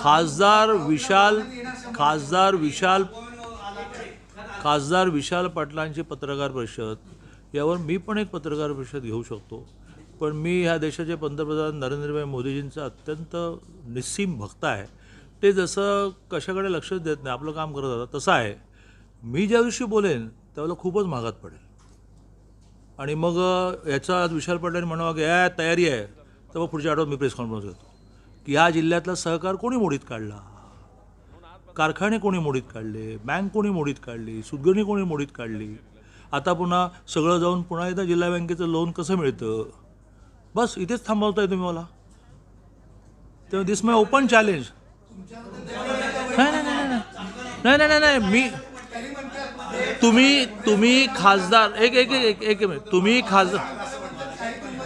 खासदार विशाल पाटलांची पत्रकार परिषद यावर मी पण एक पत्रकार परिषद घेऊ शकतो, पण मी ह्या देशाचे पंतप्रधान नरेंद्रभाई मोदीजींचा अत्यंत निस्सीम भक्त आहे. ते जसं कशाकडे लक्षच देत नाही, आपलं काम करत होतं तसं आहे. मी ज्या दिवशी बोलेन त्यावेळेला खूपच महागात पडेल आणि मग याचा आज विशाल पाटलांनी म्हणावं की या तयारी आहे, तर मग पुढच्या आठवड्यात मी प्रेस कॉन्फरन्स घेतो की ह्या जिल्ह्यातला सहकार कोणी मोडीत काढला, कारखाने कोणी मोडीत काढले, बँक कोणी मोडीत काढली, सुदगिरणी कोणी मोडीत काढली. आता पुन्हा सगळं जाऊन पुन्हा एकदा जिल्हा बँकेचं लोन कसं मिळतं, बस इथेच थांबवताय तुम्ही मला. तेव्हा दिस माय ओपन चॅलेंज. नाही नाही नाही मी तुम्ही खासदार एक मिनिट, तुम्ही खासदार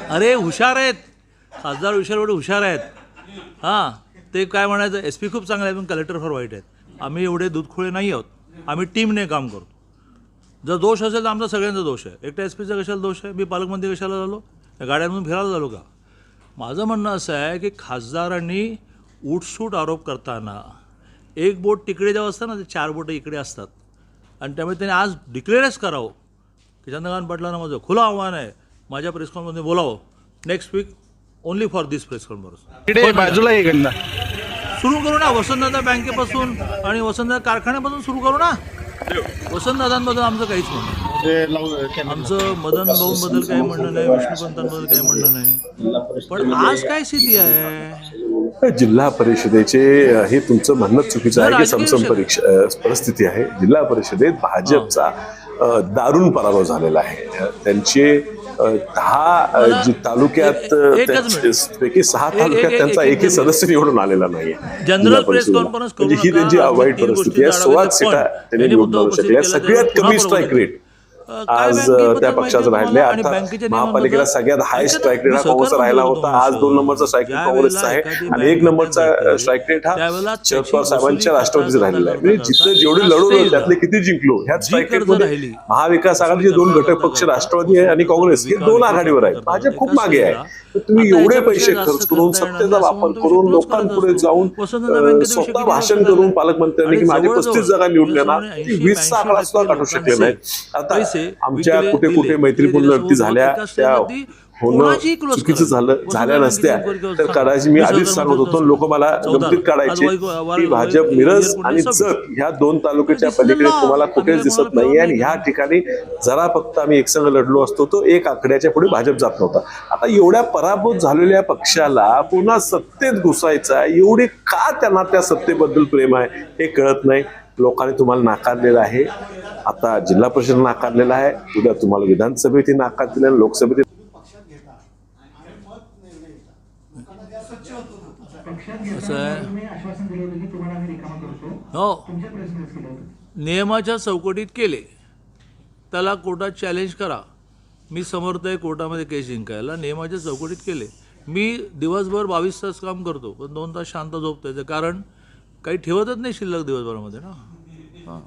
अरे हुशार आहेत, खासदार एवढे हुशार आहेत. हां, ते काय म्हणायचं, SP खूप चांगले आहेत पण कलेक्टर फार वाईट आहेत. आम्ही एवढे दूधखोळे नाही आहोत, आम्ही टीमने काम करतो. जर दोष असेल तर आमचा सगळ्यांचा दोष आहे. एकट्या SPचा कशाला दोष आहे, मी पालकमंत्री कशाला झालो, गाड्यांमधून फिरायला झालो का. माझं म्हणणं असं आहे की खासदारांनी उठसूट आरोप करताना एक बोट तिकडे जेव्हा असतं ना, ते 4 बोटं इकडे असतात आणि त्यामुळे त्यांनी आज डिक्लेअरच करावं की चंद्रकांत पाटलांना माझं खुलं आव्हान आहे, माझ्या प्रेस कॉन्फरन्समध्ये बोलावं next week only for this press conference. बाजूला सुरू करू ना, वसंतदादा बँकेपासून आणि वसंतदादा कारखान्यापासून सुरू करू ना. वसंतदादांबद्दल आमचं काहीच म्हणणं, आमचं मदन भाऊंबद्दल काही म्हणणं नाही, विष्णुपंतांबद्दल काही म्हणणं नाही. पण आज काय स्थिती आहे, जिल्हा परिषदेचे हे तुमचं म्हणणं चुकीचं आहे की समसम परिस्थिती आहे. जिल्हा परिषदेत भाजपचा दारुण पराभव झालेला आहे. त्यांचे 10 तालुक्यात पैकी 6 तालुक्यात त्यांचा एकही सदस्य निवडून आलेला नाहीये. जनरल प्रेस कॉन्फरन्स म्हणजे ही त्यांची वाईट परिस्थिती आहे. 16 सीटा त्यांनी निवडून शकल्या. सगळ्यात कमी स्ट्राईक रेट आज त्या पक्षाचं राहिले. आता महापालिकेला सगळ्यात हाय स्ट्राईक रेट हा काँग्रेसचा राहिला होता. आज 2 नंबरचा स्ट्राईक रेट काँग्रेसचा आहे आणि 1 नंबरचा स्ट्राईक रेट हा शरद पवार साहेबांच्या राष्ट्रवादीचा राहिलेला आहे. म्हणजे जिथं जेवढे लढवलं त्यातले किती जिंकलो. ह्याच स्ट्राईक रेटमध्ये महाविकास आघाडीचे 2 घटक पक्ष राष्ट्रवादी आहे आणि काँग्रेस हे 2 आघाडीवर आहेत. भाजप खूप मागे आहे. तुम्ही एवढे पैसे खर्च करून सत्तेचा वापर करून लोकांपुढे जाऊन स्वतः भाषण करून पालकमंत्र्यांनी की माझे 35 जागा निवडल्या ना, 20चा आकडा सुद्धा काढू शकले नाही. आता आमच्या कुठे कुठे मैत्रीपूर्ण लढती झाल्या, त्या होणं चुकीचं झाल्या नसत्या तर काढायची. मी आधीच सांगत होतो, लोक मला गमतीत काढायचे की भाजप मिरज आणि जत ह्या 2 तालुक्याच्या पलीकडे तुम्हाला कुठेच दिसत नाही आणि ह्या ठिकाणी जरा फक्त आम्ही एकसंघ लढलो असतो तो 1 आकड्याच्या पुढे भाजप जात नव्हता. आता एवढ्या पराभूत झालेल्या पक्षाला पुन्हा सत्तेत घुसायचा, एवढे का त्यांना त्या सत्तेबद्दल प्रेम आहे हे कळत नाही. लोकांनी तुम्हाला नाकारलेलं आहे. आता जिल्हा परिषद नाकारलेला आहे, उद्या तुम्हाला विधानसभेतही नाकारलेलं आहे, लोकसभेत हो नियमाच्या चौकटीत केले, त्याला कोर्टात चॅलेंज करा. मी समर्थ आहे कोर्टामध्ये केस जिंकायला. नियमाच्या चौकटीत केले. मी दिवसभर 22 तास काम करतो पण 2 तास शांत झोपतो, कारण काही ठेवतच नाही शिल्लक दिवसभरामध्ये ना. हां.